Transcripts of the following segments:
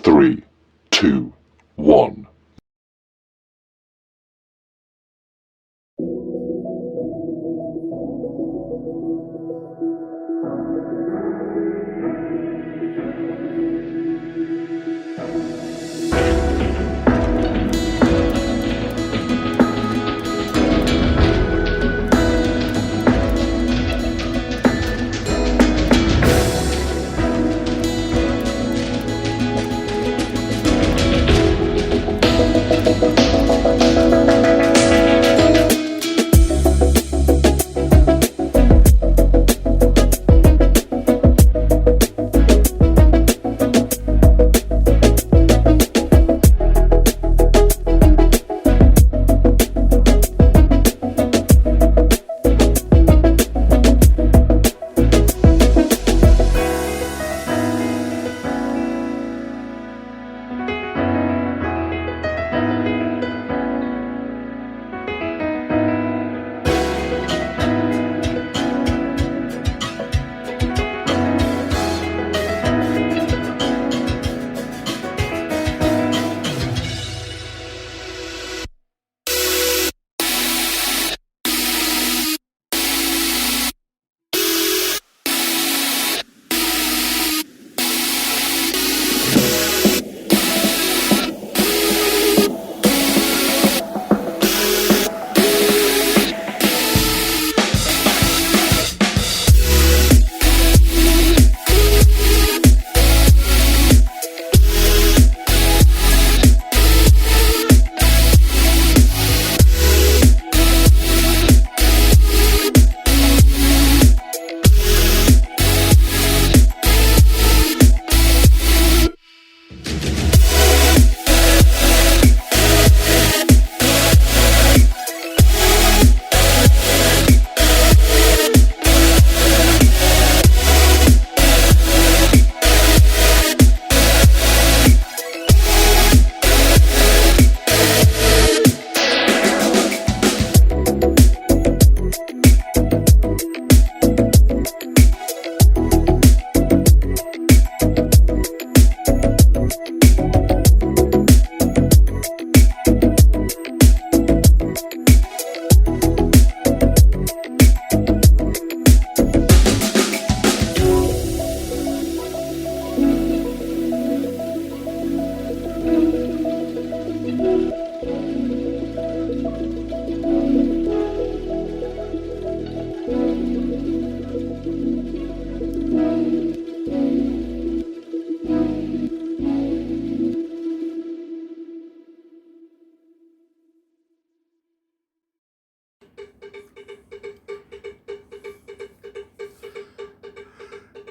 3, 2, 1.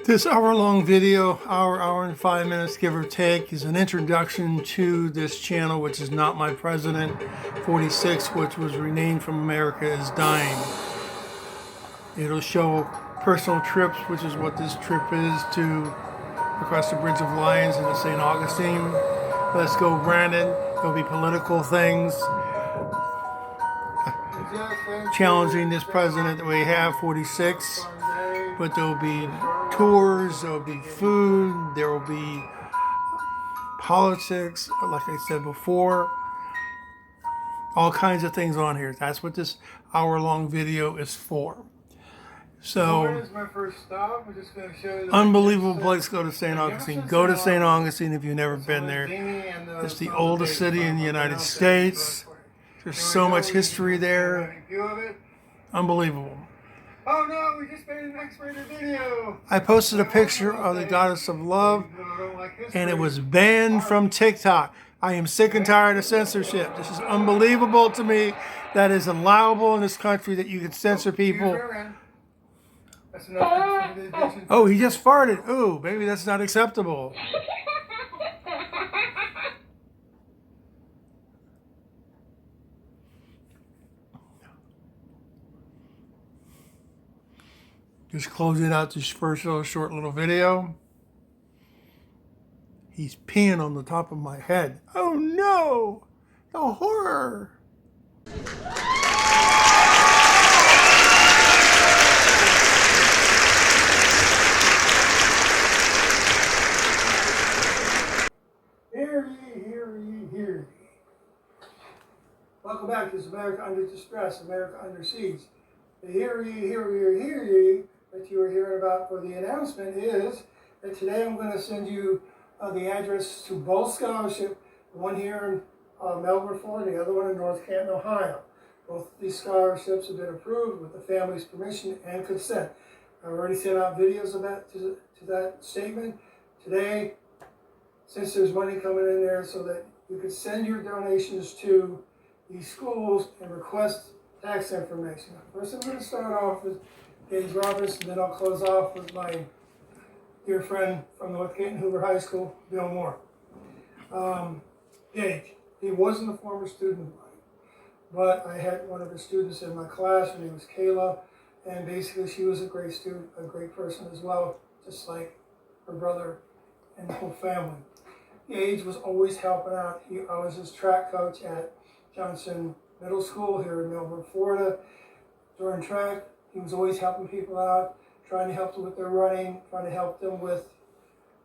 This hour-long video, hour and 5 minutes, give or take, is an introduction to this channel, which is Not My President 46, which was renamed from America is Dying. It'll show personal trips, which is what this trip is, to across the Bridge of Lions into St. Augustine. Let's go, Brandon. There'll be political things challenging this president that we have, 46. But there will be tours, there will be food, there will be politics, like I said before. All kinds of things on here. That's what this hour-long video is for. So, where's my first stop? I'm just going to show you the unbelievable place to go to St. Augustine. Go to St. Augustine if you've never been there. It's the oldest city in the United States. There's so much history there. Unbelievable. Oh no, we just made an X-rated video. I posted a picture of the Goddess of Love, and it was banned from TikTok. I am sick and tired of censorship. This is unbelievable to me. That is allowable in this country, that you can censor people. Oh, he just farted. Ooh, maybe that's not acceptable. Just closing out this first little short little video. He's peeing on the top of my head. Oh no! The horror! Welcome back to America Under Distress, America Under Siege. The hear ye that you are hearing about for the announcement is that today I'm going to send you the address to both scholarships, one here in Melbourne, Florida, the other one in North Canton, Ohio. Both these scholarships have been approved with the family's permission and consent. I already sent out videos of that to that statement. Today, since there's money coming in there so that you could send your donations to these schools and request tax information. First, I'm going to start off with Gage Roberts, and then I'll close off with my dear friend from North Canton Hoover High School, Bill Moore. Gage, he wasn't a former student of mine, but I had one of the students in my class. Her name was Kayla, and basically she was a great student, a great person as well, just like her brother and the whole family. Gage was always helping out. I was his track coach at Johnson Middle School here in Melbourne, Florida. During track, he was always helping people out, trying to help them with their running, trying to help them with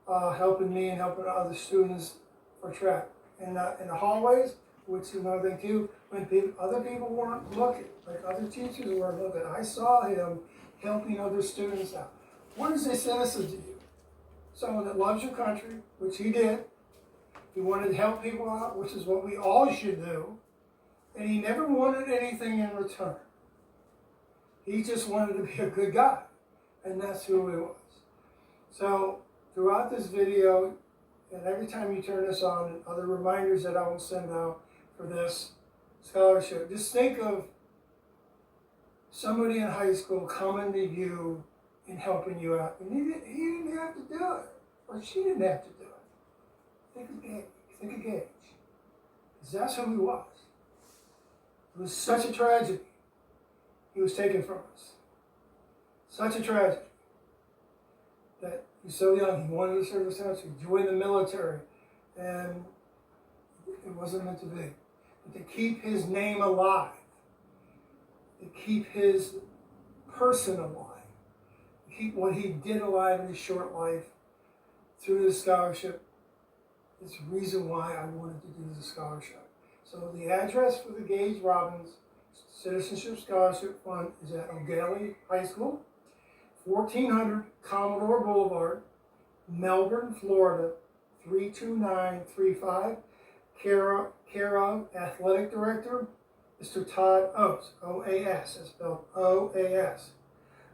helping me and helping other students for track. In the hallways, which is another thing too, when other people weren't looking, like other teachers weren't looking, I saw him helping other students out. What is a citizen to you? Someone that loves your country, which he did. He wanted to help people out, which is what we all should do. And he never wanted anything in return. He just wanted to be a good guy. And that's who he was. So throughout this video, and every time you turn this on, and other reminders that I will send out for this scholarship, just think of somebody in high school coming to you and helping you out. And he didn't have to do it. Or she didn't have to do it. Think of Gage. Think of Gage. Because that's who he was. It was such a tragedy. He was taken from us. Such a tragedy. That he's so young, he wanted to serve his country, join the military, and it wasn't meant to be. But to keep his name alive, to keep his person alive, to keep what he did alive in his short life through the scholarship, is the reason why I wanted to do the scholarship. So the address for the Gage Robbins Citizenship Scholarship Fund is at O'Galley High School, 1400 Commodore Boulevard, Melbourne, Florida, 32935. Care of Athletic Director, Mr. Todd Oates, O-A-S, that's spelled O-A-S.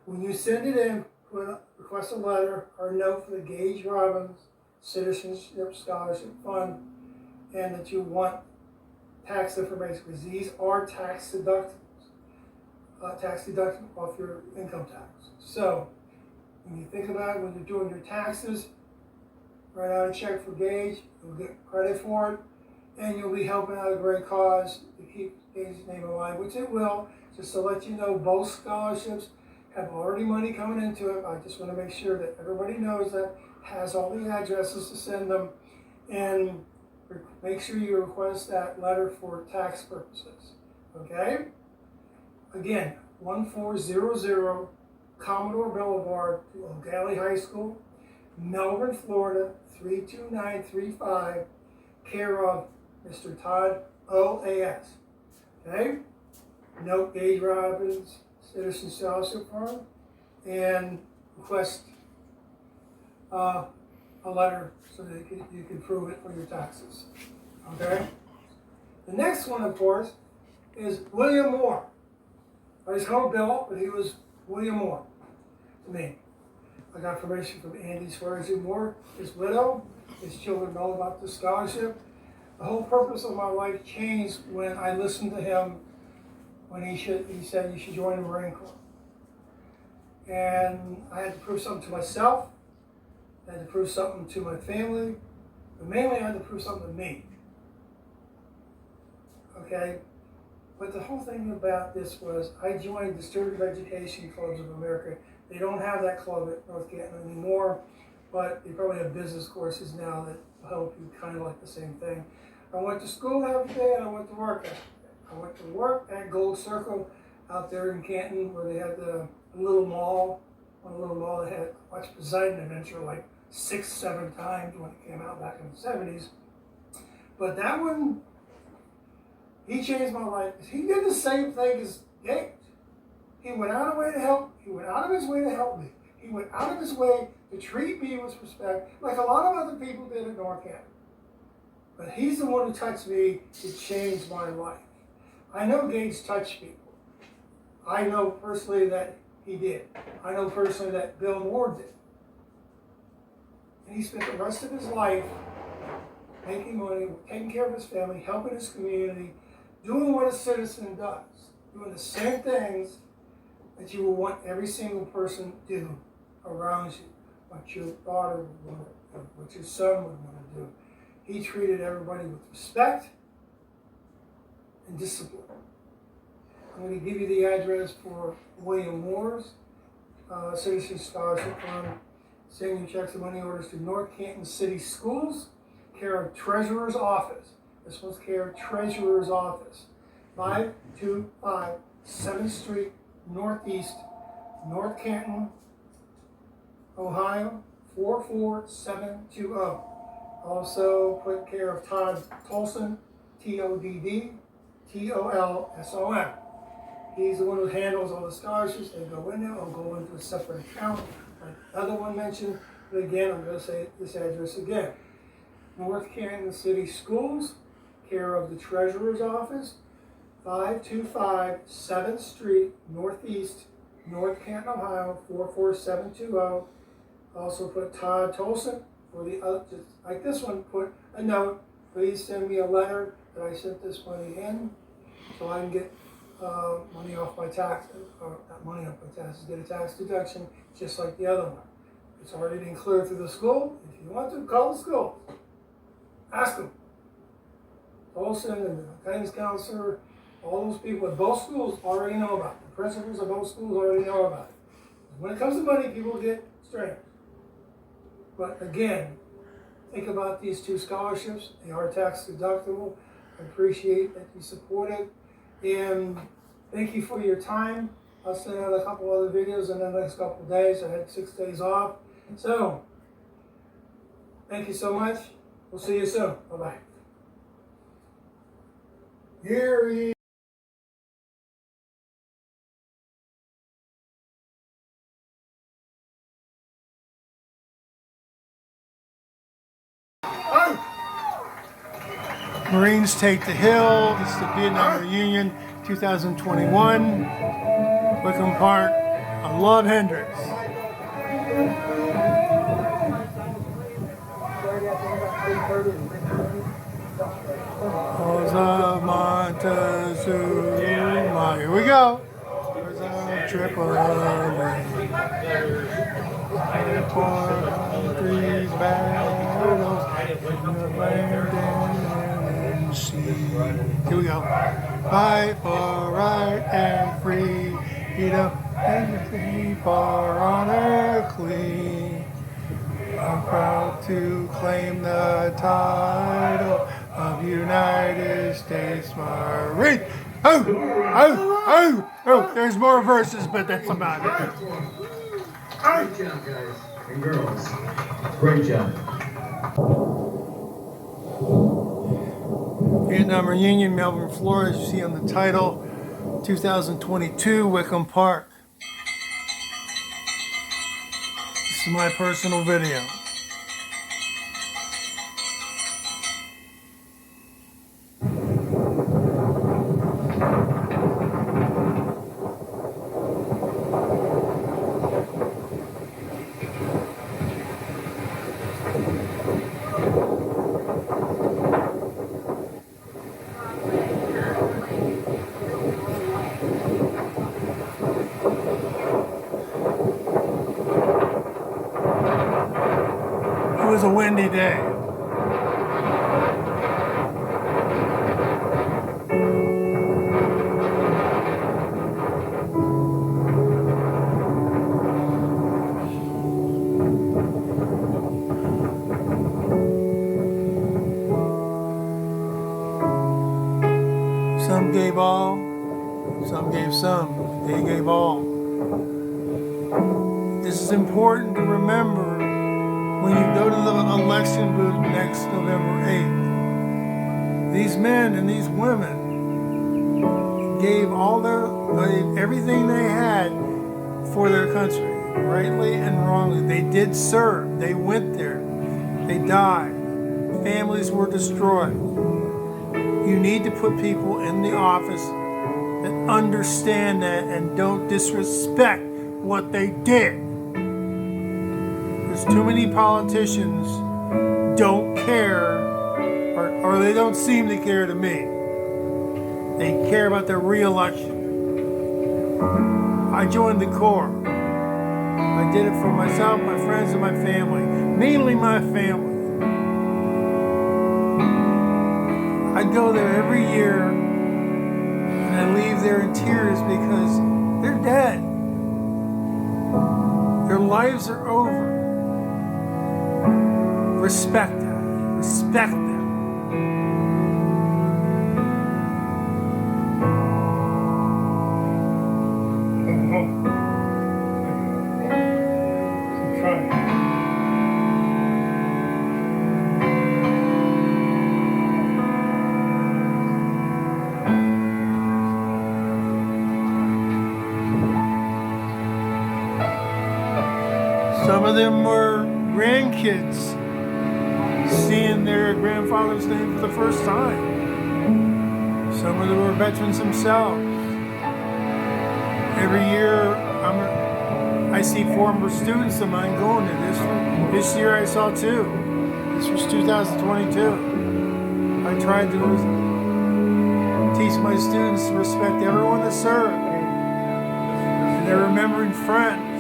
When you send it in, request a letter or a note for the Gage Robbins Citizenship Scholarship Fund, and that you want tax information, because these are tax deductible off your income tax. So when you think about it, when you're doing your taxes, write out a check for Gage, you'll get credit for it, and you'll be helping out a great cause to keep Gage's name alive, which it will. Just to let you know, both scholarships have already money coming into it. I just want to make sure that everybody knows that, has all the addresses to send them, and make sure you request that letter for tax purposes. Okay? Again, 1400 Commodore Boulevard, O'Galley High School, Melbourne, Florida, 32935, care of Mr. Todd O.A.S. Okay? Note Gage Robbins Citizen Scholarship Fund, and request a letter so that you can prove it for your taxes. Okay? The next one, of course, is William Moore. I just called Bill, but he was William Moore to me. I got permission from Andy Swearingen Moore, his widow. His children know about the scholarship. The whole purpose of my life changed when I listened to him when he said you should join the Marine Corps. And I had to prove something to myself. I had to prove something to my family, but mainly I had to prove something to me. Okay? But the whole thing about this was I joined the Student Education Clubs of America. They don't have that club at North Canton anymore, but they probably have business courses now that help you kind of like the same thing. I went to school every day and I went to work every day. I went to work at Gold Circle out there in Canton, where they had the little mall, one little mall that had watched Poseidon Adventure like 6-7 times when it came out back in the 70s. But that one He changed my life. He did the same thing as Gates. He went out of his way to help. He went out of his way to help me. He went out of his way to treat me with respect, like a lot of other people did at North Canton. But he's the one who touched me. It changed my life. I know Gates touched people. I know personally that he did. I know personally that Bill Moore did. And he spent the rest of his life making money, taking care of his family, helping his community, doing what a citizen does, doing the same things that you will want every single person to do around you, what your daughter would want to do, what your son would want to do. He treated everybody with respect and discipline. I'm going to give you the address for William Moore's Citizen Scholarship Fund, sending checks and money orders to North Canton City Schools, care of Treasurer's Office. This one's care of Treasurer's Office, 525 7th Street Northeast, North Canton, Ohio, 44720. Also put care of Todd Tolson, Todd-Tolson. He's the one who handles all the scholarships. They go in there or go into a separate account, like the other one mentioned. But again, I'm going to say this address again. North Canton City Schools, care of the Treasurer's Office, 525 7th Street Northeast, North Canton, Ohio, 44720. Also put Todd Tolson, for the other, just like this one, put a note. Please send me a letter that I sent this money in so I can get money off my taxes, or not money off my taxes, get a tax deduction just like the other one. It's already been cleared through the school. If you want to, call the school. Ask them. Olson and the guidance counselor, all those people at both schools already know about it. The principals of both schools already know about it. When it comes to money, people get strange. But again, think about these two scholarships. They are tax deductible. I appreciate that you support it. And thank you for your time. I'll send out a couple other videos in the next couple of days. I had 6 days off. So, thank you so much. We'll see you soon. Bye-bye. Here he is. Marines Take the Hill. This is the Vietnam Reunion 2021. Wickham Park. I love Hendricks. Montezuma. Here we go. There's a triple these battles in the land and sea. Here we go. Fight for right and freedom and keep our honor clean. I'm proud to claim the title of United States Marine. Oh, oh, oh, oh, there's more verses, but that's about it. Great job, guys and girls. Great job. Vietnam Reunion, Melbourne, Florida, as you see on the title, 2022, Wickham Park. This is my personal video. It was a windy day. Some gave all, some gave some, they gave all. This is important to remember when you go to the election booth next November 8th. These men and these women gave everything they had for their country, rightly and wrongly. They did serve. They went there. They died. Families were destroyed. You need to put people in the office that understand that and don't disrespect what they did. There's too many politicians don't care, or they don't seem to care to me. They care about their re-election. I joined the Corps. I did it for myself, my friends, and my family. Mainly my family. I go there every year, and I leave there in tears because they're dead. Their lives are over. Respect that. Respect them. Some of them were grandkids seeing their grandfather's name for the first time. Some of them were veterans themselves. Every year I see former students of mine going to this. This year I saw two. This was 2022. I tried to teach my students to respect everyone that served. And they're remembering friends.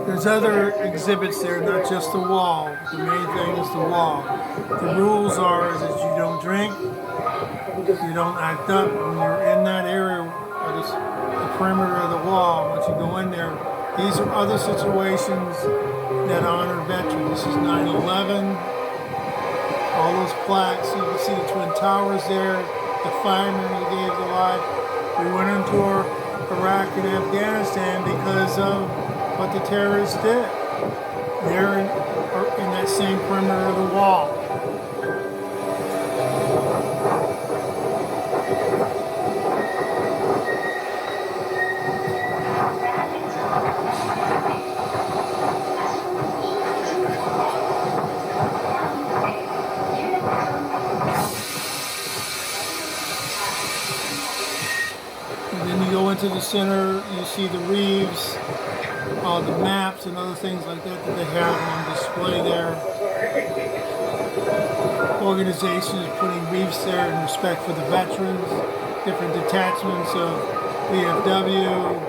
There's other exhibits there, not just the wall. The main thing is the wall. The rules are is that you don't drink, you don't act up when you're in that area, the perimeter of the wall. Once you go in there, these are other situations that honor veterans. This is 9/11. All those plaques, you can see the Twin Towers there, the firemen who gave their life. We went into Iraq and Afghanistan because of what the terrorists did. They're in that same perimeter of the wall. And then you go into the center, you see the reefs, the maps and other things like that they have on display there. Organizations putting reefs there in respect for the veterans, different detachments of VFW,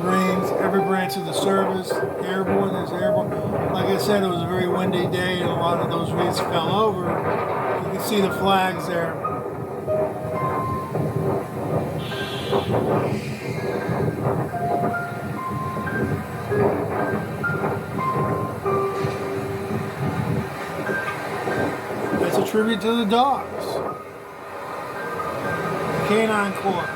Marines, every branch of the service, airborne, there's airborne. Like I said, it was a very windy day and a lot of those reefs fell over. You can see the flags there. That's a tribute to the dogs. The Canine Corps.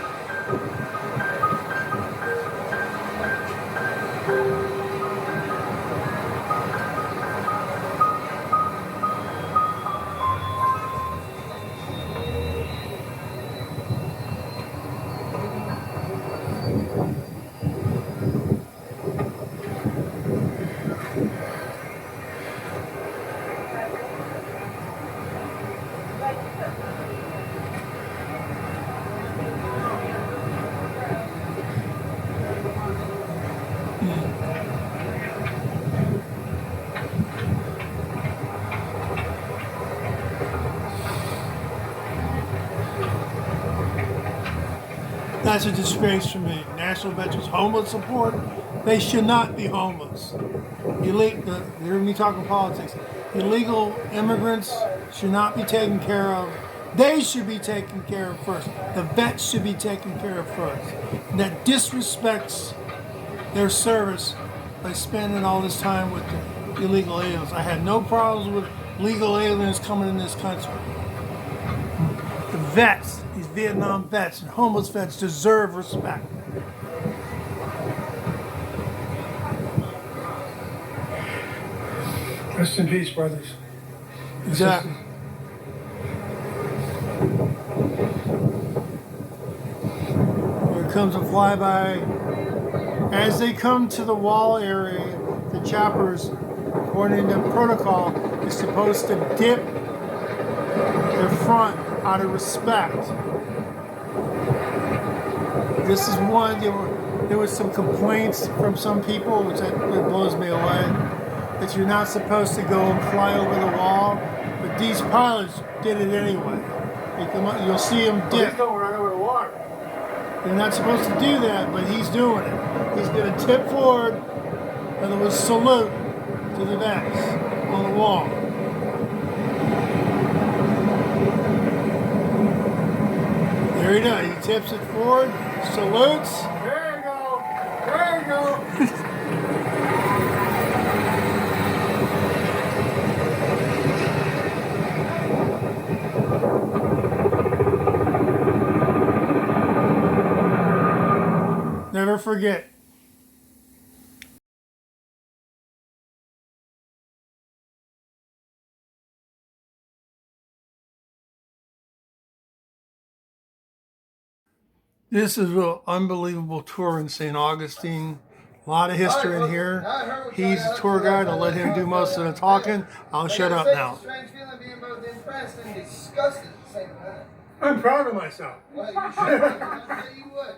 That's a disgrace for me. National Veterans Homeless Support, they should not be homeless. Hear me talking politics. Illegal immigrants should not be taken care of. They should be taken care of first. The vets should be taken care of first. And that disrespects their service by spending all this time with the illegal aliens. I had no problems with legal aliens coming in this country. The vets, these Vietnam vets and homeless vets deserve respect. Rest in peace, brothers. Exactly. Here comes a flyby. As they come to the wall area, the choppers, according to protocol, is supposed to dip their front out of respect. This is one, there was some complaints from some people, which it blows me away, that you're not supposed to go and fly over the wall, but these pilots did it anyway. They come up, you'll see them dip. He's going right over the water. They're not supposed to do that, but he's doing it. He's going to tip forward, and it was salute to the vets on the wall. There he does. He tips it forward, salutes. There you go. There you go. Never forget. This is an unbelievable tour in St. Augustine. A lot of history in here. He's the tour guide. I'll let him do most of the talking. I'll shut up now. It's a strange feeling being both impressed and disgusted at the same time. I'm proud of myself. Well, you should. I say you would.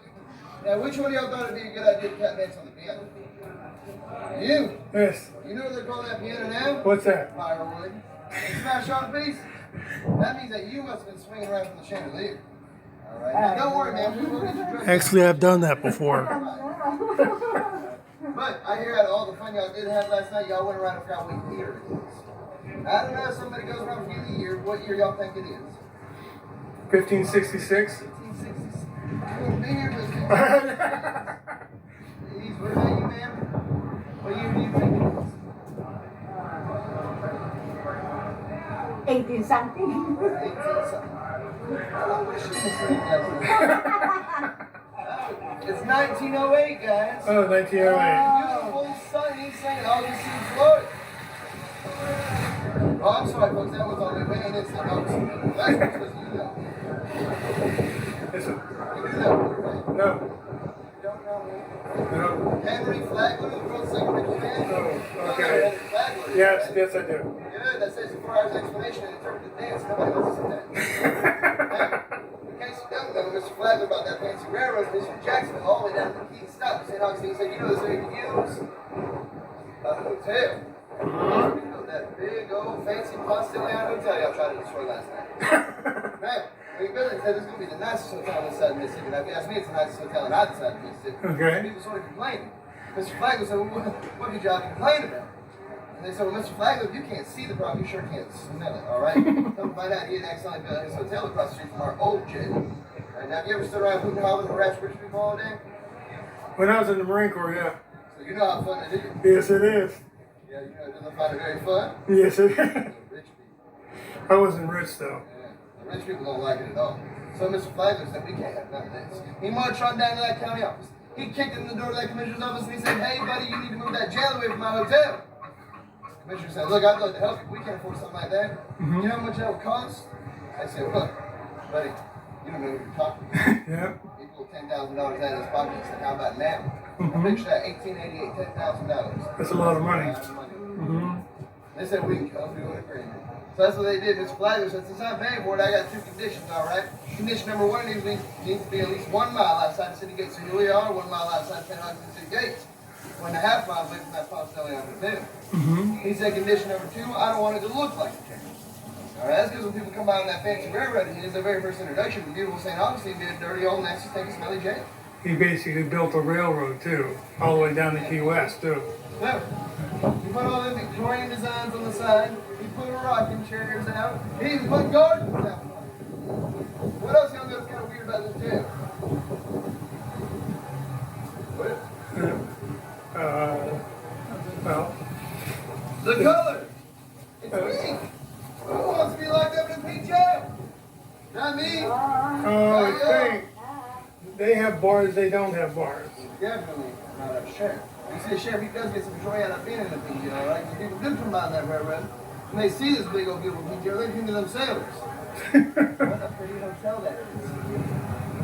Now, which one of y'all thought it'd be a good idea to cat dance on the piano? You. Yes. You know what they're calling that piano now? What's that? Firewood. And smash on a piece. That means that you must have been swinging around from the chandelier. All right. Now, don't worry, man. We will get you dressed. Actually, I've done that before. But I hear out of all the fun y'all did have last night, y'all went around and forgot what year it is. I don't know if somebody goes around and forget the year. What year y'all think it is? 1566. 1566. You wouldn't be here, but Please, what about you, ma'am? What year do you think it is? 18 something. 18 something. I wish you It's 1908, guys. Oh, 1908. Beautiful, sunny St. Augustine, Florida. Oh, I'm sorry, folks. That was on the way, and it's St. Augustine. That's because you know. Listen. You do know, right? No. You don't know me? No. Henry Flagler, the world's second richest man? Oh, okay. Henry Flagler. Yes, yes, I do. Good, that says 4 hours explanation and interpretive dance. Nobody wants to see that. Now, in case you don't know, Mr. Flagler about that fancy railroad, Mr. Jackson, all the way down to the key stop in St. Augustine, said, you know this area could use a hotel. You know that big old fancy Postilion hotel y'all tried to destroy last night. Now, when he built it, he said this is going to be the nicest hotel on this side of Mississippi. Now, if you ask me, it's the nicest hotel on either side of Mississippi. Okay. People sort of complaining. Mr. Flagler said, well, what could y'all complain about? And they said, well, Mr. Flagler, if you can't see the problem, you sure can't smell it, all right? Come find out he had accidentally built his hotel across the street from our old jail. All right, now, have you ever stood around hooting and hollering and harassed rich people all day? When I was in the Marine Corps, yeah. So you know how fun it is. Yes, it is. Yeah, you know, it doesn't find it very fun. Yes, it is. Rich people. I wasn't rich, though. Yeah, the rich people don't like it at all. So Mr. Flagler said, we can't have none of this. He marched on down to that county office. He kicked in the door of that commissioner's office and he said, hey, buddy, you need to move that jail away from my hotel. The commissioner said, look, I'd love to help you. We can't afford something like that. You know how much that would cost? I said, look, buddy, you don't know what you're talking about. Yeah. He pulled $10,000 out of his pocket and said, how about now? Now picture that, 1888, $10,000. That's a lot of money. They said, we can come to an agreement. So that's what they did. Mr. Flagler said, since I'm paying for it, I got 2 conditions, all right? Condition number 1 needs to be at least 1 mile outside the city gates. So here we are, 1 mile outside St. Augustine city gates. 1.5 miles away from that Postilion Hotel. He said, condition number 2, I don't want it to look like a jail. All right, that's because when people come by on that fancy railroad, it is their very first introduction to beautiful St. Augustine, being a dirty old nasty, stinky, smelly jail. He basically built a railroad too, all the way down to Key West too. No. He put all the Victorian designs on the side. He put rocking chairs out. He even put gardens out. What else y'all know is kind of weird about this jail? What? Well, The color. It's pink. Who wants to be locked up in a pink jail? Not me. oh, it's pink. They have bars, they don't have bars. Definitely not a sheriff. You see, a sheriff, he does get some joy out of being in a pink jail, right? Because people do come by on that railroad. When they see this big old beautiful pink jail, they think to themselves, what a pretty hotel that is.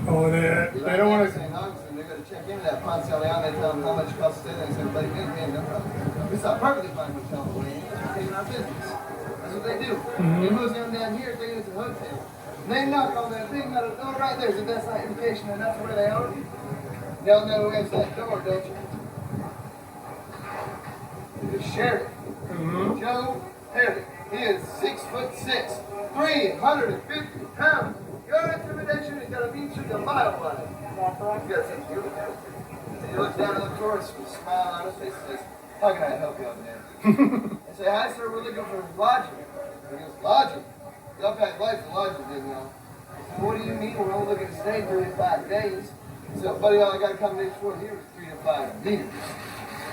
Oh, they don't want to. St. Augustine, they're going to check into that Ponce de Leon, they tell them how much it costs to stay there, and say, everybody, man, no problem. This is a perfectly fine hotel, but we're taking our business. That's what they do. They move down here thinking it's a hotel. They knock on that big metal door right there, so that's not indication that that's where they are. Y'all know who has that door, don't you? The sheriff, Joe Harry. He is 6'6", 350 pounds. Your intimidation is going to beat you a mile wide. He's got some beautiful hair. He looks down at the tourist with a smile on his face and says, how can I help you out there? I say, hi sir, we're looking for lodging. He goes, lodging? Y'all packed life for lodging, didn't y'all? I said, what do you mean? We're only looking to stay 3 to 5 days. So, buddy, all I got accommodations for here is 3 to 5 years.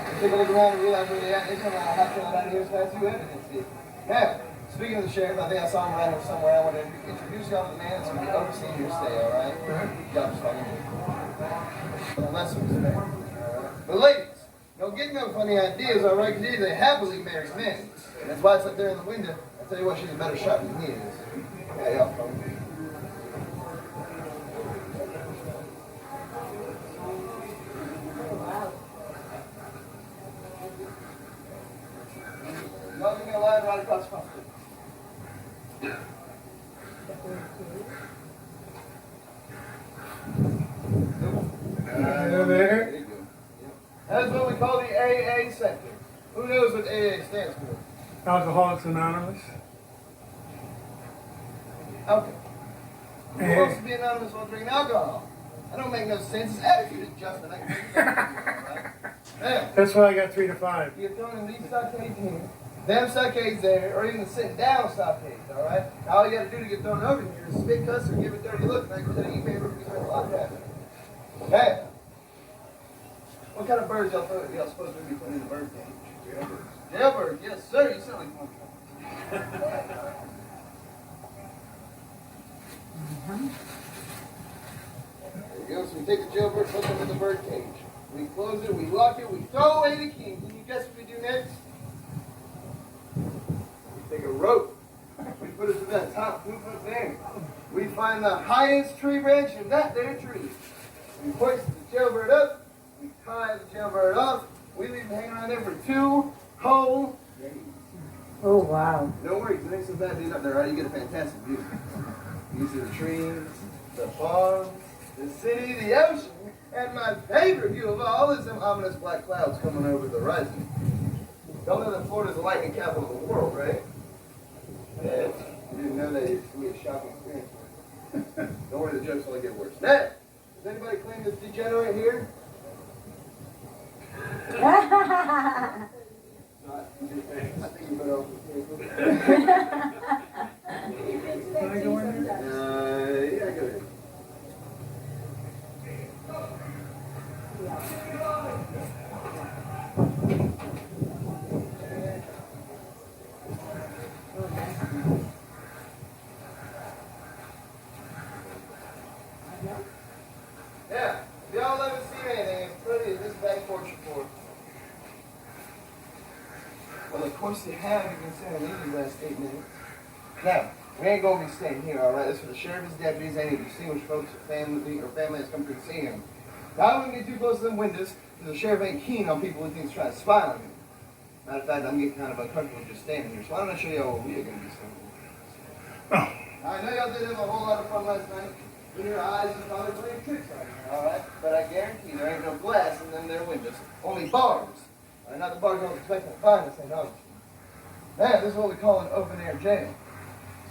They take a look around and realize where they at. They come out hot shot out of here as fast as you evidence it. Now, speaking of the sheriff, I think I saw him around here somewhere. I want to introduce y'all to the man that's going to be overseeing your stay, all right? Y'all just fucking do. Less respect, all right? But ladies, don't get no funny ideas, all right? Because he's a happily married man. And that's why it's up there in the window. I tell you what, she's a better shot than he is. Yeah, y'all folks. Nothing in a line right across the front. There you go. That's what we call the AA sector. Who knows what AA stands for? Alcoholics Anonymous. Okay. Who wants to be anonymous while drinking alcohol? That don't make no sense. It's attitude adjustment. Now, That's why I got 3 to 5. you're throwing in these stockades here, them stockades there, or even the sitting down stockades, all right? All you got to do to get thrown over here is spit, cuss, or give a dirty look, and I can tell you paper because there's a lot happening. Hey, what kind of birds y'all supposed to be putting in the bird cage? Jailbirds. Jailbirds, yes sir. You sound like one. There you go. So we take the jailbird, put them in the bird cage. We close it, we lock it, we throw away the key. Can you guess what we do next? We take a rope. We put it to that top 2 foot thing. We find the highest tree branch in that there tree. We hoist the jailbird up. We tie the jailbird off. We leave him hanging around there for 2 whole days. Oh, wow. No worries, it ain't so bad being up there, right? You get a fantastic view. You see the trees, the farms, the city, the ocean, and my favorite view of all is them ominous black clouds coming over the horizon. Y'all know that Florida's the lightning capital of the world, right? Yeah. You didn't know that. It's going to be a shocking experience. Don't worry, the jokes only get worse. Now, does anybody claim this degenerate here? I think you better open the table. Can I go in there? Yeah, go ahead. Yeah, if y'all ever see anything as pretty as this back porch report, well, of course you have. You've been staying in the last 8 minutes. Now, we ain't gonna be staying here, all right? This is for the sheriff's deputies, any distinguished folks or family that's come through to see him. Now, I wouldn't get too close to them windows because the sheriff ain't keen on people who think trying to spy on him. Matter of fact, I'm getting kind of uncomfortable just standing here, so why don't I show y'all what we're gonna be staying here? Oh. I know y'all did have a whole lot of fun last night. In your eyes, you probably playing tricks on here, all right? But I guarantee there ain't no glass in them there windows, only bars. Not the bars I was expecting to find in St. Augustine. Now, this is what we call an open-air jail.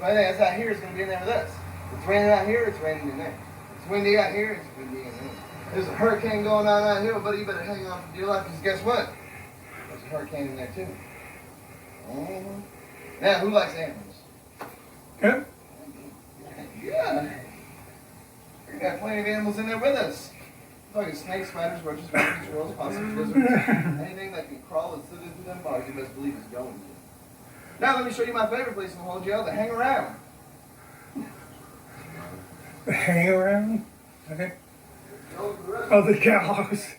So anything that's out here is going to be in there with us. It's raining out here, it's raining in there. It's windy out here, it's windy in there. There's a hurricane going on out here, buddy. You better hang on for dear life, because guess what? There's a hurricane in there too. Now, who likes animals? Okay. Yeah. We got plenty of animals in there with us. I'm talking snakes, spiders, roaches, rabbits, squirrels, possums, lizards. Anything that can crawl and slither through them bars, you best believe is going to. Now let me show you my favorite place in the whole jail, to hang around. Hang around? Okay. Go to the rest. Oh, the gallows.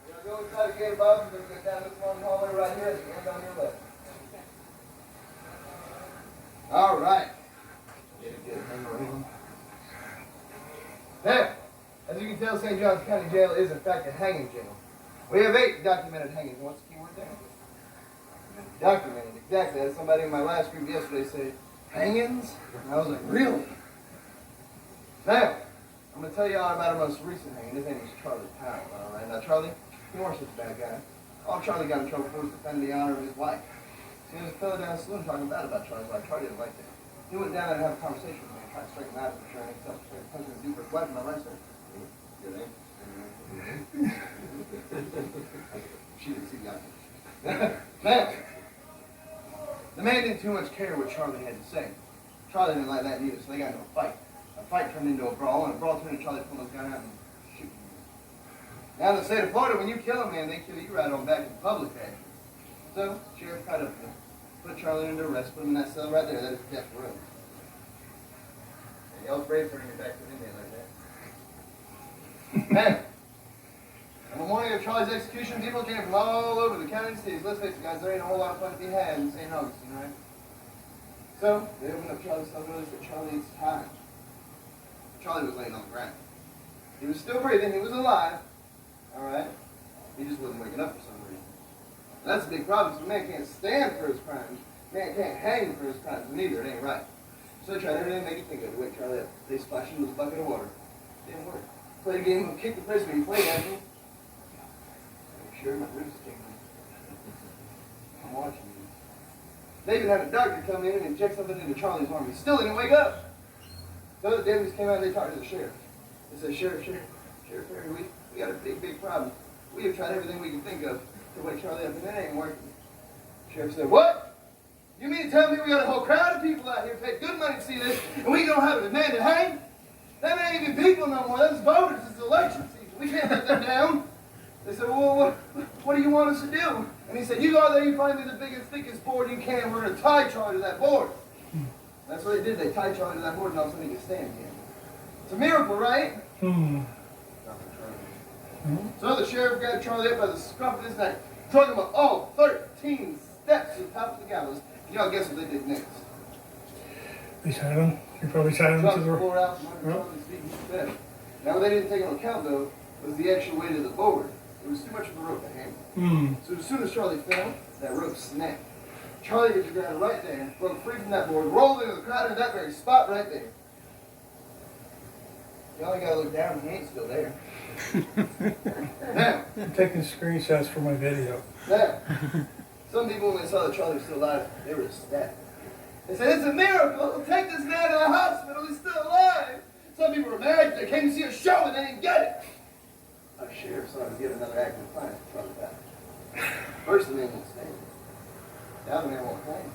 We're going to go inside the gate above, and we're going to go down this long hallway right here, and down your left. All right. Hang around. Now, as you can tell, St. John's County Jail is in fact a hanging jail. We have 8 documented hangings. What's the key word there? Documented, exactly. As somebody in my last group yesterday said, hangings? And I was like, really? Now, I'm going to tell you all about our most recent hanging. His name is Charlie Powell, all right? Now, Charlie, he wasn't such a bad guy. All Charlie got in trouble for was defending the honor of his wife. So there was a fellow down the saloon talking bad about Charlie's wife. Charlie didn't like that. He went down there and had a conversation with him, tried to strike him out for sure, and he started punching his super wife in my right side. She didn't see that. Now, the man didn't too much care what Charlie had to say. Charlie didn't like that either, so they got into a fight. A fight turned into a brawl, and a brawl turned into Charlie pulling his gun out and shooting him. Now in the state of Florida, when you kill a man, they kill you right on back in public action. So, sheriff cut up there. Put Charlie under arrest, put him in that cell right there, that is death row. And y'all's brave turning your back to an inmate like that. Now, on the morning of Charlie's execution, people came from all over the county and cities. Let's face it, guys, there ain't a whole lot of fun to be had in St. Augustine, right? So, they opened up Charlie's cell doors for Charlie, it's time. Charlie was laying on the ground. He was still breathing, he was alive, alright? He just wasn't waking up for some reason. And that's a big problem, because a man can't stand for his crimes. A man can't hang for his crimes, and neither, it ain't right. So they tried everything they could think of to wake Charlie up. They splashed him with a bucket of water. It didn't work. Played a game of kick the prisoner, he played at me. I'm sure my ribs are tingling. I'm watching you. They even had a doctor come in and inject something into Charlie's arm. He still didn't wake up. So the deputies came out and they talked to the sheriff. They said, Sheriff Perry, we got a big problem. We have tried everything we can think of to wake Charlie up, and that ain't working. The sheriff said, what? You mean to tell me we got a whole crowd of people out here paid good money to see this, and we don't have a demand to hang? That ain't even people no more. That's voters. It's election season. We can't let them down. They said, well, what do you want us to do? And he said, you go out there, you find me the biggest, thickest board you can. We're going to tie Charlie to that board. That's what they did. They tied Charlie to that board, and all of a sudden he could stand again. It's a miracle, right? So the sheriff got Charlie up by the scruff of his neck, took him up all 13 steps to the top of the gallows. And y'all guess what they did next? They tied him. You probably tied him to the floor out from under Charlie's feet and bed. Now what they didn't take into account, though, was the actual weight of the board. It was too much of a rope to handle. So as soon as Charlie fell, that rope snapped. Charlie hit the ground right there, broke free from that board, rolled into the crowd in that very spot right there. You only gotta look down, he ain't still there. Now, I'm taking screenshots for my video. now, some people when they saw that Charlie was still alive, they were ecstatic. They said, it's a miracle, take this man to the hospital, he's still alive. Some people were mad, they came to see a show and they didn't get it. Our sheriff saw him get another active client for Charlie back. First the man won't stand. Now the man won't hang.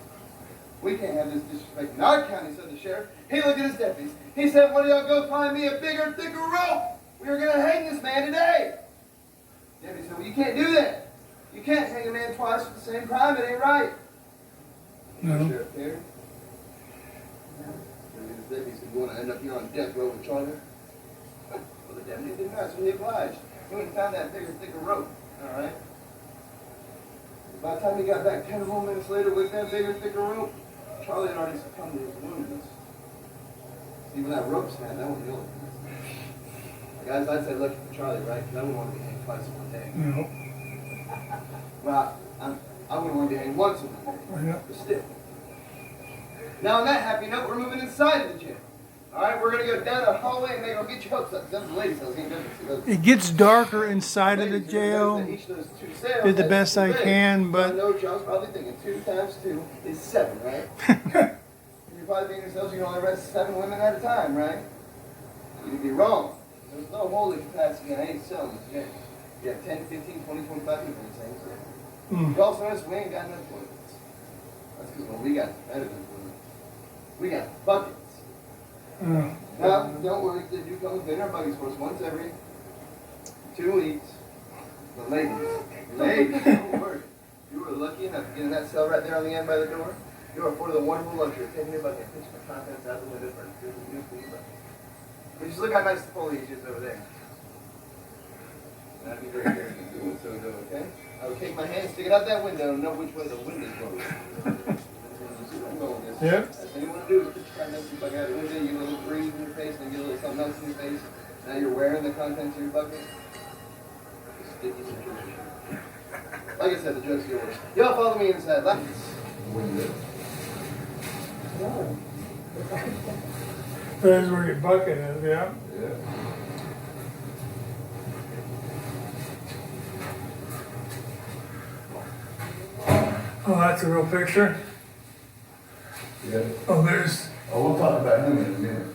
We can't have this disrespect in our county, said the sheriff. He looked at his deputies. He said, why don't y'all go find me a bigger, thicker rope? We were going to hang this man today. The deputy said, well, you can't do that. You can't hang a man twice for the same crime. It ain't right. No. Sheriff Perry. The deputy said, you want to end up here on death row with Charlie? Well, the deputy didn't know, so he obliged. He went and found that bigger, thicker rope. All right? By the time he got back 10 more minutes later with that bigger, thicker rope, Charlie had already succumbed to his wounds. See, when that rope snapped, that wasn't the only thing. Guys, I'd say lucky for Charlie, right? Because I wouldn't want to be hanged twice in one day. No. Well, I wouldn't want to be hanged once in one day. Yeah. But still. Now, on that happy note, we're moving inside of the gym. All right, we're going to go down a hallway and they're going to get your hooks up. That's the ladies' cells. It gets darker inside of the jail. Did the best I can, but I know John's probably thinking 2 times 2 is 7, right? probably thinking yourselves you can only arrest 7 women at a time, right? You'd be wrong. There's no holding capacity on any cell in this jail. You have 10, 15, 20, 25 people in the same cell. You also notice we ain't got enough toilets. That's because what we got is better than toilets. We got buckets. Now, don't worry, they do come with dinner buckets for us once every 2 weeks. But ladies, don't worry. You were lucky enough to get in that cell right there on the end by the door. You are afforded the wonderful luxury of taking your bucket and pitching the contents out the window for a new clean bucket. But just look how nice the foliage is over there. That'd be great there. So go, okay? I would take my hand, stick it out that window, and know which way the wind is blowing. Yeah. That's what you want to do is put your contents in your bucket out the window, you get a little breeze in your face, and then get a little something else in your face. Now you're wearing the contents of your bucket. Sticky situation. Like I said, the joke's yours. Y'all follow me inside. Like this. There's where your bucket is, yeah. Oh, that's a real picture? Yeah. Oh, there's... Oh, we'll talk about him in a minute.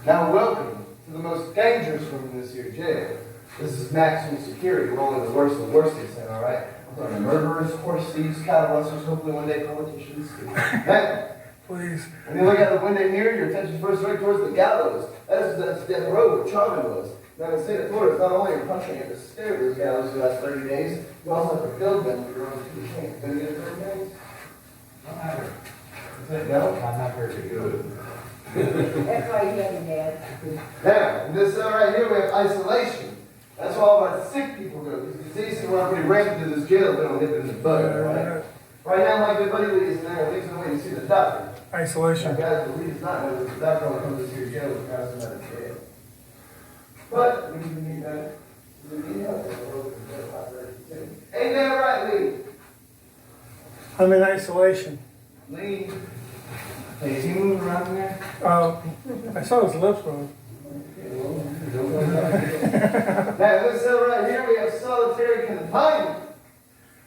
Now, welcome to the most dangerous room in this here jail. This is maximum security. We're only the worst of the worst, they said, all right? I'm talking murderers, horse thieves, cattle rustlers, hopefully one day politicians. Now, Please. when you look out the window here, your attention first right towards the gallows. That's death row where Charlie was. Now, in the state of Florida, it's not only you're punching at the stair of those gallows for the last 30 days, you also have to build them with your own 2 hands. Gonna get it 30 days? No? I'm not very good. That's why you have your dad. Now, in this cell right here, we have isolation. That's where all of our sick people go. Because disease can run pretty rampant to this jail if they don't nip it in the bud, right? Right now, my good buddy Lee is in there. Lee's on the way to see the doctor. Isolation. Now, guys, but Lee does not know that the doctor only comes to this here jail with guys out of jail. But, we need that. We need help. Ain't that right, Lee? I'm in isolation. Lee. Hey, is he moving around in there? I saw his lips move. Now, in this cell right here, we have solitary confinement.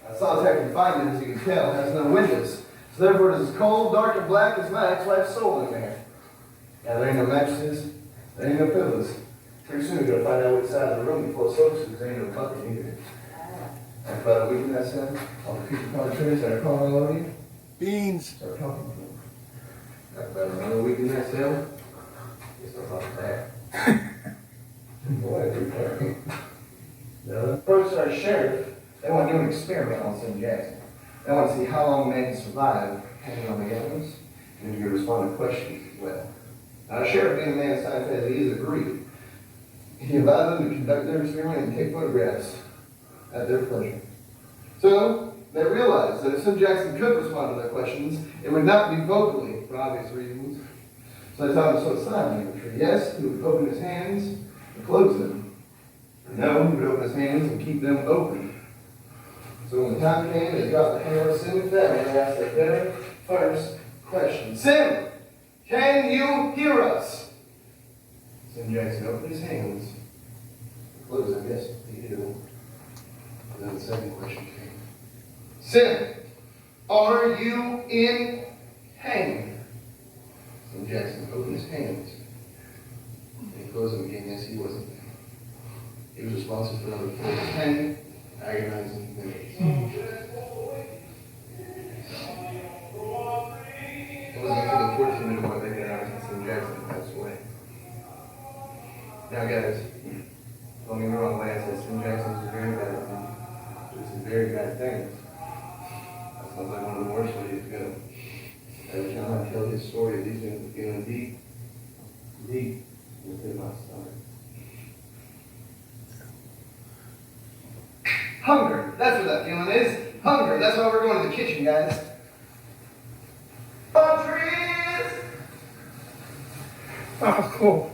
Now, solitary confinement, as you can tell, has no windows. So therefore, it is as cold, dark, and black as my ex-wife's soul in there. Now, there ain't no mattresses. There ain't no pillows. Pretty soon, we're going to find out which side of the room before social, because there ain't no bucket either. After about a week in that cell, all the people contraries that are calling on you Beans. start talking to them. After about another week in that cell, you start talking back. Boy, now, the folks that are sheriff, they want to do an experiment on St. Jackson. They want to see how long men can survive hanging on the gallows, and you can respond to questions as well. Now, the sheriff, being a man of science, as he is agreed. He allowed them to conduct their experiment and take photographs at their pleasure. So, they realized that if St. Jackson could respond to their questions, it would not be vocally, for obvious reasons. So they taught him to sort of sign language. Yes, he would open his hands and close them. No, he would open his hands and keep them open. So when the time came, they dropped the hammer of Sim and family and asked their very first question. Sim, can you hear us? Sim Jackson opened his hands and closed them. Yes, he did. And then the second question came. Sim, are you in pain? Sim Jackson opened his hands and he closed them again. Yes, he wasn't. He was responsible for another 10 agonizing minutes. It wasn't until the 14th minute mark they got out and Sim Jackson passed away. Now, guys, don't get me wrong, when I said Sim Jackson was a very bad thing. It was some very bad things. That sounds like one of the worst ways to go. Every time I tell his story, these things are feeling deep within my stomach. Hunger. That's what that feeling is. Hunger. That's why we're going to the kitchen, guys. Countries! Oh, cool.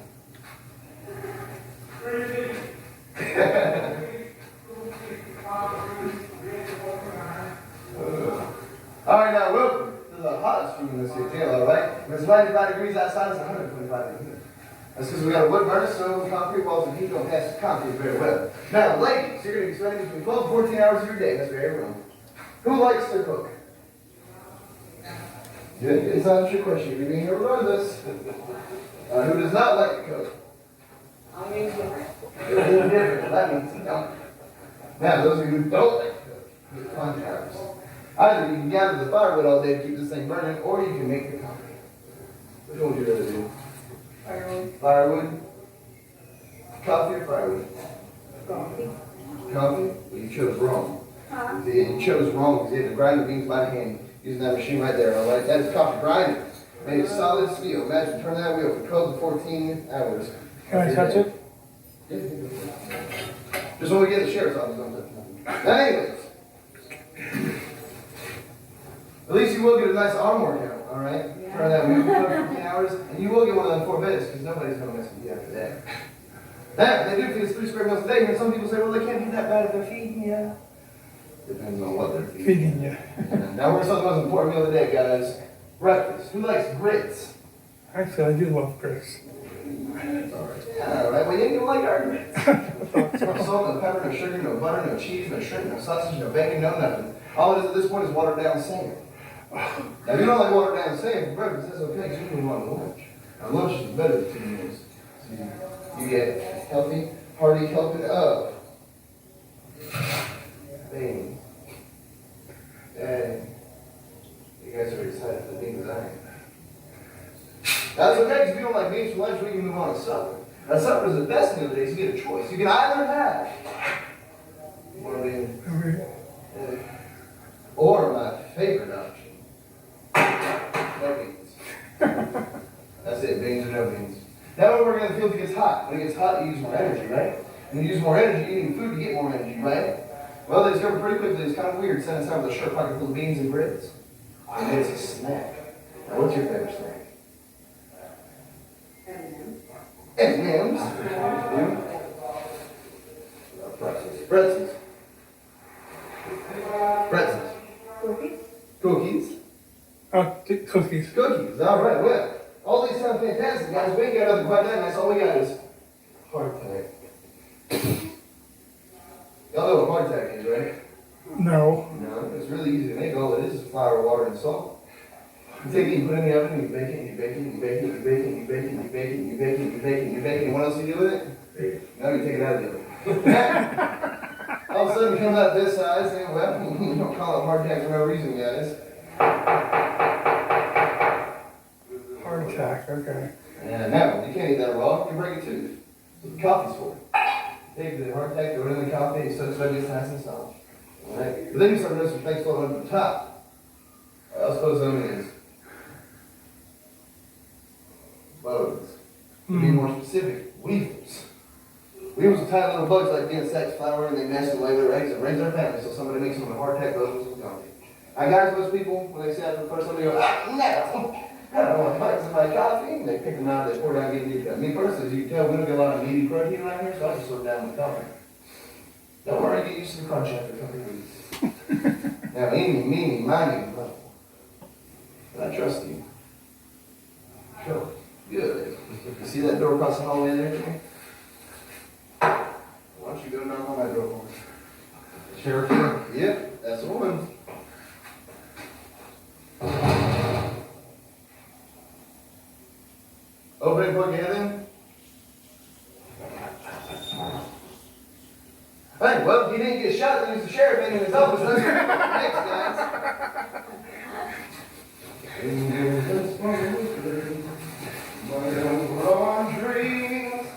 All right, now welcome to the hottest room in this here jail, all right? When it's 95 degrees outside, it's 125 degrees. That's because we got a wood burner, so concrete walls and heat don't pass the concrete very well. Now, ladies, you're going to be spending between 12 and 14 hours of your day. That's very wrong. Who likes to cook? It's not a trick question. You're being here regardless. Who does not like the coat? I'm indifferent. You're indifferent. That means you don't. Now, those of you who don't like the coat, you're contractors. Either you can gather the firewood all day to keep this thing burning, or you can make the coffee. Which one would you rather do? Firewood. Firewood? Coffee or firewood? Coffee. Coffee? Well, you chose wrong. Huh? You chose wrong because you had to grind the beans by hand using that machine right there, all right? That is coffee grinder. Made of solid steel. Imagine turning that wheel for 12 to 14 hours. Can I touch it? Yeah. Just when we get the sheriff's office, don't touch nothing. Now, anyways. At least you will get a nice arm workout, all right? Yeah. Turn that wheel for 15 hours, and you will get one of them 4 beds because nobody's going to mess with you after that. Now, they do feed us 3 square meals a day, and some people say, well, they can't eat that bad if they're feeding you. Depends on what they're feeding. Feeding you. Now, we're talking about the most important meal of the day, guys. Breakfast. Who likes grits? Actually, I do love grits. Yeah, all right. Well, you ain't gonna like our grits. No salt, no pepper, no sugar, no butter, no cheese, no shrimp, no sausage, no bacon, no nothing. All it is at this point is watered down sand. Now, if you don't like watered down sand for breakfast, that's okay, because you can move on to lunch. Now, lunch is better than 2 meals. So you get healthy, hearty helping of beans. Dang. You guys are excited for the beans, I am. That's okay, because if you don't like beans for lunch, we can move on to supper. Now, supper is the best meal of the day, so you get a choice. You can either have one of these, or my favorite option, no beans. That's it, beans or no beans. Now, when we're going to feel if it gets hot. When it gets hot, you use more energy, right? When you use more energy, you need food to get more energy, right? Well, they discovered pretty quickly it's kind of weird setting aside with a shirt pocket full of beans and grits. And it's a snack. Now, what's your favorite snack? M&M's. Pretzels. Pretzels. Pretzels. Cookies. Cookies. Cookies. Cookies. All right. Well, all these sound fantastic, guys. We ain't got nothing quite that nice. All we got is hardtack. Y'all know what hardtack is, right? No. No. It's really easy to make. All it is flour, water, and salt. You take it, you put it in the oven, and you bake it, and you bake it, and you bake it, and you bake it, and you bake it, and you bake it, and you bake it, and you bake it, and you bake it, and what else do you do with it? Now you take it out of the oven. All of a sudden it comes out this size, and well, you don't call it hardtack for no reason, guys. Hardtack, okay. And now, you can't eat that raw, you break a tooth. So the coffee's for it. Take the hardtack, throw it in the coffee, and so it's nice and soft. Alright? But then you start noticing things floating up the top. I suppose them is bugs. To be more specific, weevils. Weevils are tiny little bugs like insects, flower, and they nest and lay their eggs and raise their families. So somebody makes them with hardtack bugs and coffee. I guys, most people, when they see that for the first time, they go, no! I don't want to fight somebody coffee. And they pick them out, they pour it out, get it. Me personally, as you can tell, we don't get a lot of meaty protein around here, so I just slow down with coffee. Don't worry, get used to the crunch after a couple of weeks. Now, eeny, meeny, miny, mo. But I trust you. Sure. Good. You see that door across the hallway there? Why don't you go knock on that door for me? Sheriff? Yep, that's the one. Open it, plug your head in. Hey, well, if you didn't get shot, then there's the sheriff in his office. Let's go next, guys.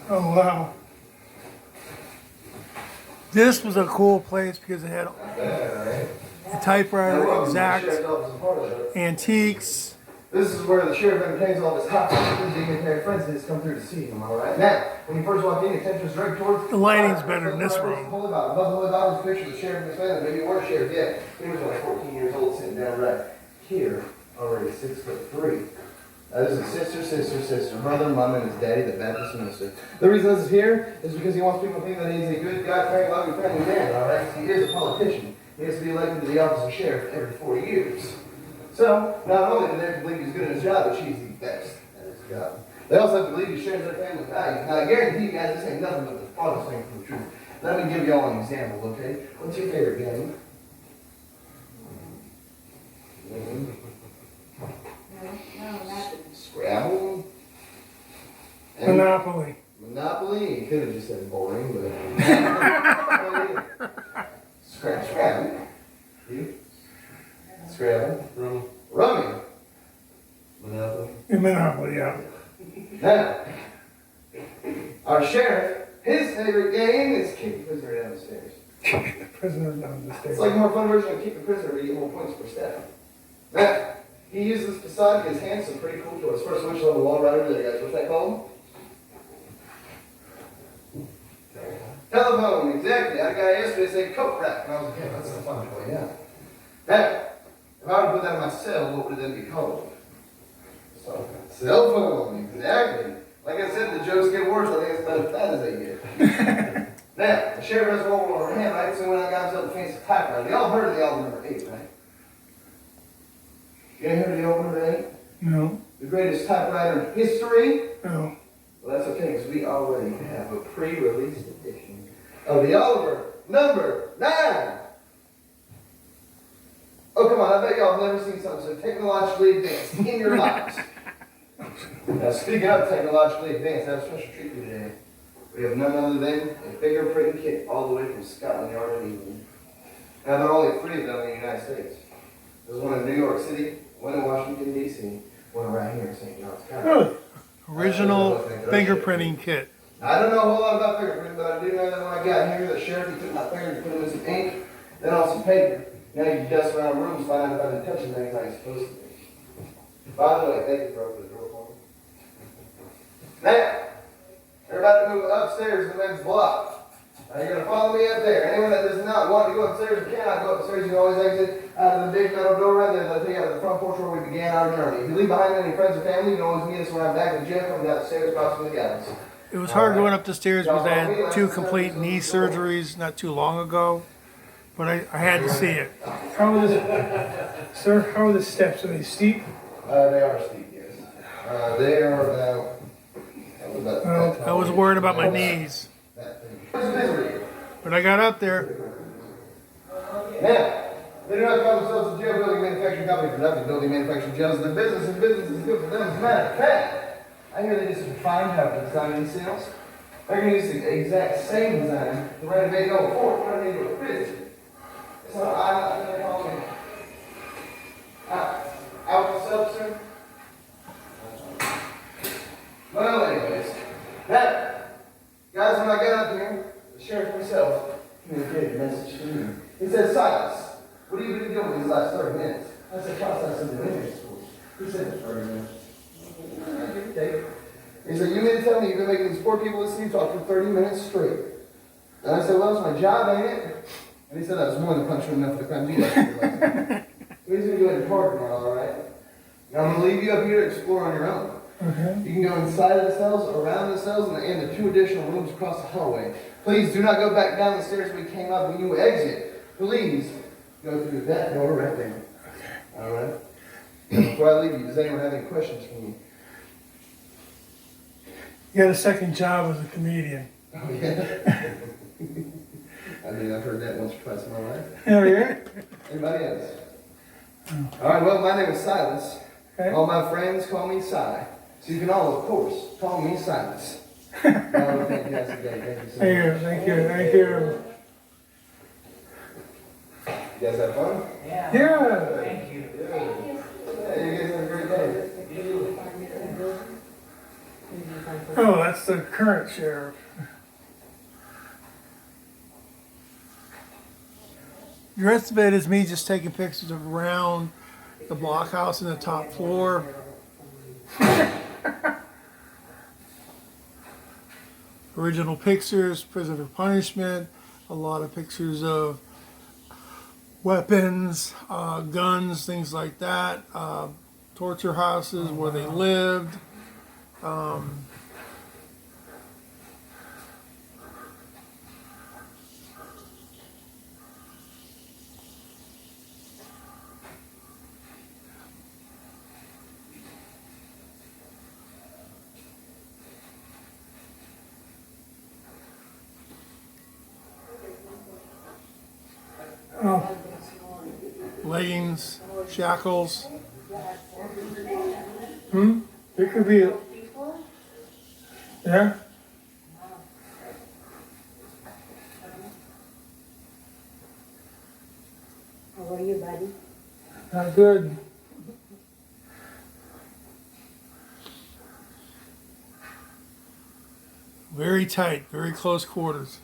Oh, wow. This was a cool place because it had a typewriter, exact, antiques. This is where the sheriff entertains all of his hot dignitary friends that has come through to see him, all right? Now, when you first walk in, your attention is directed towards... The lighting's better in this room. Above the Holy Bible is a picture of the sheriff and his family. Maybe you were a sheriff yet. He was only 14 years old sitting down right here, already 6'3". This is sister, brother, mom, and his daddy, the Baptist minister. The reason this is here is because he wants people to think that he's a good, God-fearing, loving, family man, all right? He is a politician. He has to be elected to the office of sheriff every 4 years. So, not only do they have to believe he's good at his job, but she's the best at his job. They also have to believe he shares their family values. Now, I guarantee you guys, this ain't nothing but the honest thing from the truth. Let me give y'all an example, okay? What's your favorite game? Scrabble. And Monopoly. Monopoly. You could have just said boring, but. Scrabble. You? Scrabble. Rummy. Monopoly. Monopoly, yeah. Now, our sheriff, his favorite game is kick the prisoner down the stairs. Prisoner down the It's stairs. like a more fun version of kick the prisoner, where you get more points per step. Now, he uses this facade to get his hands some pretty cool toys. First, which level wall right over there, guys? What's that called? Telephone, exactly. I had a guy yesterday say coat rack, and I was like, yeah, that's a fun toy, yeah. Now, if I were to put that in my cell, what would it then be called? Cell phone, exactly. Like I said, the jokes get worse. I think it's about as bad as they get. Now, the sheriff has one over hand, right? So when I got himself a fancy typewriter, y'all heard of the album number 8, right? You ain't heard of the album number 8? No. The greatest typewriter in history? No. Well, that's okay, because we already have a pre-release edition of the Oliver number 9. Oh, come on, I bet y'all have never seen something so technologically advanced in your lives. Now, speaking of technologically advanced, I have a special treat for you today. We have none other than a fingerprint kit all the way from Scotland Yard in England. Now, there are only 3 of them in the United States. There's one in New York City, one in Washington, D.C., one right here in St. John's County. Really? Original fingerprinting kit. I don't know a whole lot about fingerprinting, but I do know that when I got here, the sheriff he took my finger and put them in some ink, then on some paper. Now you can dust around rooms, find out if I've been touching things like it's supposed to be. By the way, thank you for opening the door for me. Now, we're about to move upstairs to the men's block. Now you're going to follow me up there. Anyone that does not want to go upstairs or cannot go upstairs, you can always exit out of the big metal door right there. That'll take you out of the front porch where we began our journey. If you leave behind any friends or family, you can always meet us when I'm back in the gym, coming down the stairs across from the guys. It was hard going up the stairs because I had 2 complete knee surgeries not too long ago, but I had to see it. How are the, sir, how are the steps? Are they steep? They are steep, yes. They are about I was worried about my knees, but I got up there. Now, they do not call themselves a jail building manufacturing company for nothing. Building manufacturing jails is their business, and business is good for them. As a matter of fact, I hear they did some fine job of designing these cells. They're going to use the exact same design to renovate an old fort, turn it into a prison. So I'm going to call me out the substance. Well, anyways, that, guys, when I got up here, the sheriff himself communicated a message to me. He said, Silas, what have you been doing these last 30 minutes? I said, process of the interest course. He said, 30 minutes. Okay. He said, you mean to tell me you've been making these poor people listen to you talk for 30 minutes straight? And I said, well, it's my job, ain't it? And he said, that was more than punishment enough for the crimes you did. He's going to go ahead and park tomorrow, all right? Now, I'm going to leave you up here to explore on your own. Okay. You can go inside of the cells, around the cells, and the 2 additional rooms across the hallway. Please do not go back down the stairs we came up. When you exit, please go through that door right there. Okay. All right? Before I leave you, does anyone have any questions for me? You got a second job as a comedian. Oh, yeah. I mean, I've heard that once or twice in my life. Oh, yeah? Anybody else? All right, well, my name is Silas. Okay. All my friends call me Si. So you can all, of course, call me Silas. Thank you guys today. Thank you so much. Thank you, thank you. You guys have fun? Yeah. Yeah, you guys have a great day. Oh, that's the current sheriff. The rest of it is me just taking pictures of around the blockhouse and the top floor. Original pictures, prison for punishment, a lot of pictures of weapons, guns, things like that, torture houses where they lived. Oh, Leggings, shackles. It could be, People? yeah. How are you, buddy? Not good. Very tight, very close quarters.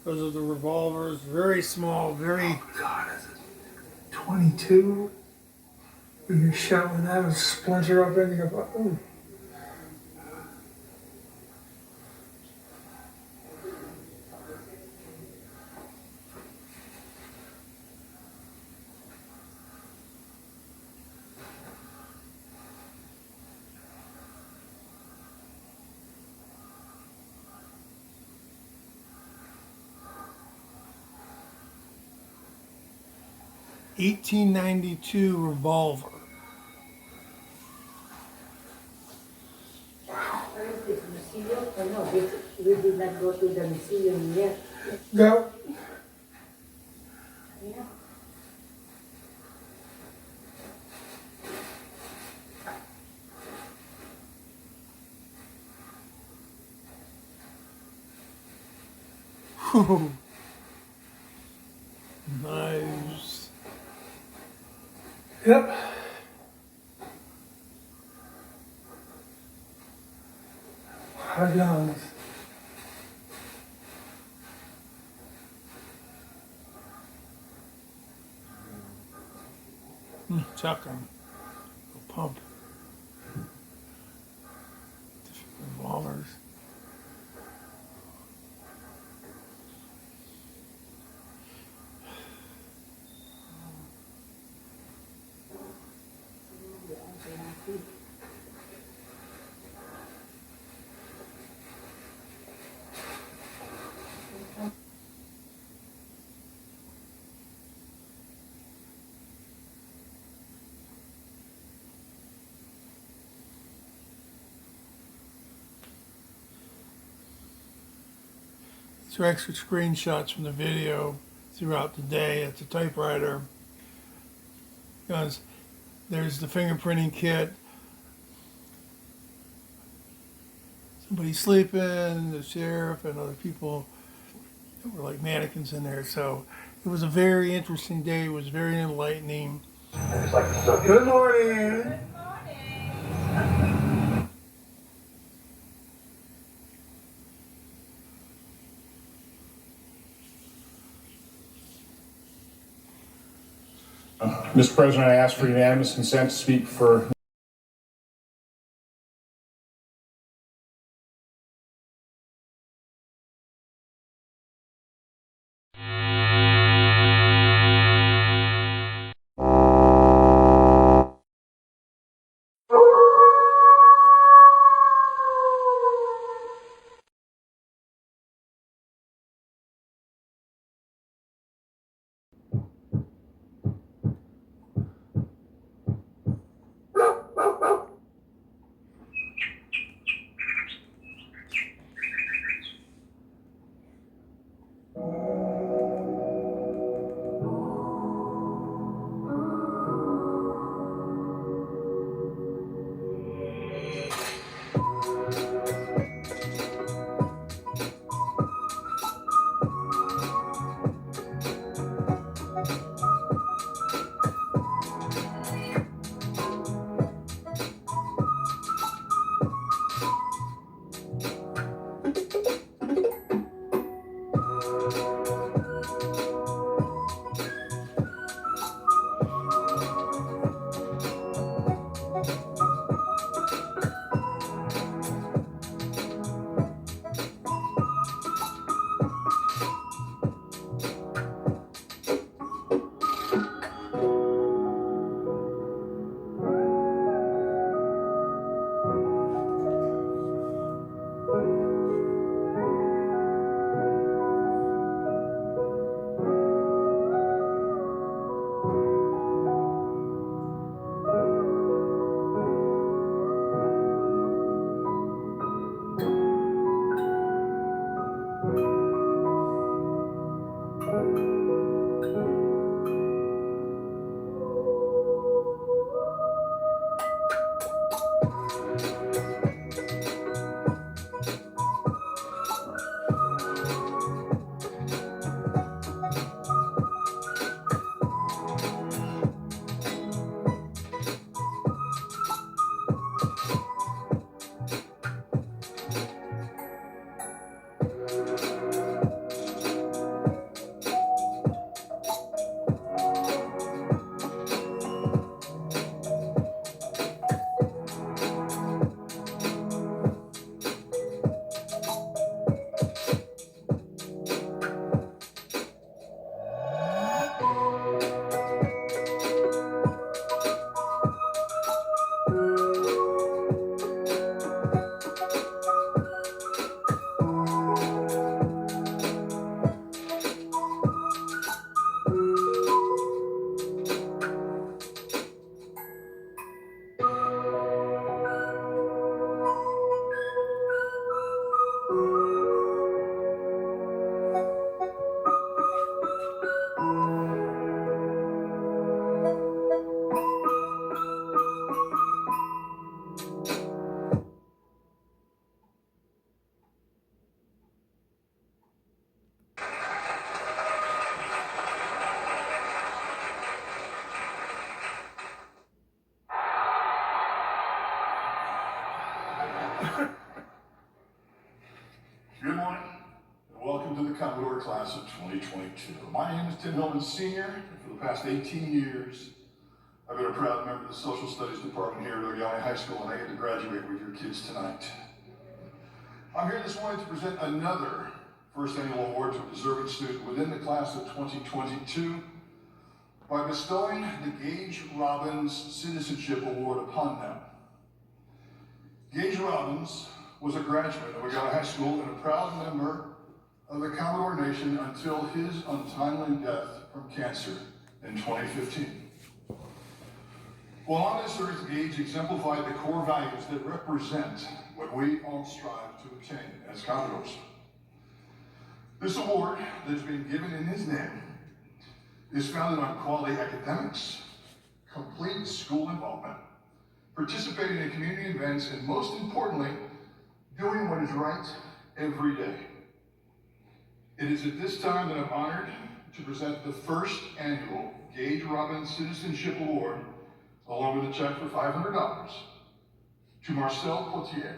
Those are the revolvers, very small, very. Oh God, is it 22? You get shot with that and splinter up into your butt. Ooh. $1892 revolver. Where is this museum? Oh no, this, we did not go to the museum yet. Go. Yeah. Whew. Knives. Yep. Hard guns. Chuck 'em. Pump. Different revolvers. These are extra screenshots from the video throughout the day at the typewriter. Because there's the fingerprinting kit. Somebody sleeping, the sheriff, and other people that were like mannequins in there. So it was a very interesting day. It was very enlightening. Good morning. Mr. President, I ask for unanimous consent to speak for Good morning, and welcome to the Commodore Class of 2022. My name is Tim Hillman Sr., and for the past 18 years, I've been a proud member of the Social Studies Department here at Oglala High School, and I get to graduate with your kids tonight. I'm here this morning to present another first annual award to a deserving student within the Class of 2022 by bestowing the Gage Robbins Citizenship Award upon them. Gage Robbins was a graduate of Oglala High School and a proud member of the Commodore Nation until his untimely death from cancer in 2015. While on this earth, Gage exemplified the core values that represent what we all strive to obtain as Commodores. This award that is being given in his name is founded on quality academics, complete school involvement, participating in community events, and most importantly, doing what is right every day. It is at this time that I'm honored to present the first annual Gage Robbins Citizenship Award, along with a check for $500, to Marcel Potier.